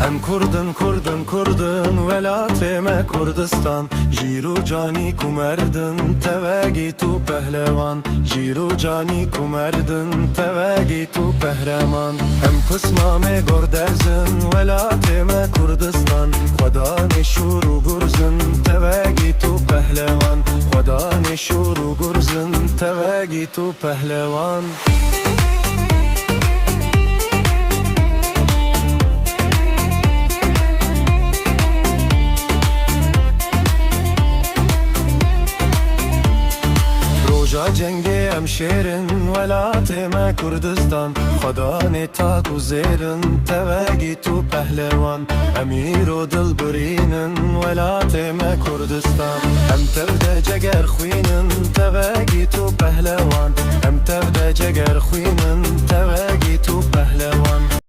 Em kurdin velateme Kurdistan. Jîru canî ku merdin tevegî tu pehlevan. Jîru canî ku merdin tevegî tu pehlevan. Em qisma me gordezin velateme Kurdistan. Xweda neşûr û gurzin tevegî tu pehlevan. Xweda neşûr û gurzin tevegî tu pehlevan. Roja cengê em şêrin welatê me Kurdistan. Xwedanê tak û zêrin tevegî tu pehlevan. Em îro dil birînin welatê me Kurdistan. Em tev de ceger xwînin tevegî tu pehlevan. Em tev de ceger xwînin tevegî tu pehlevan.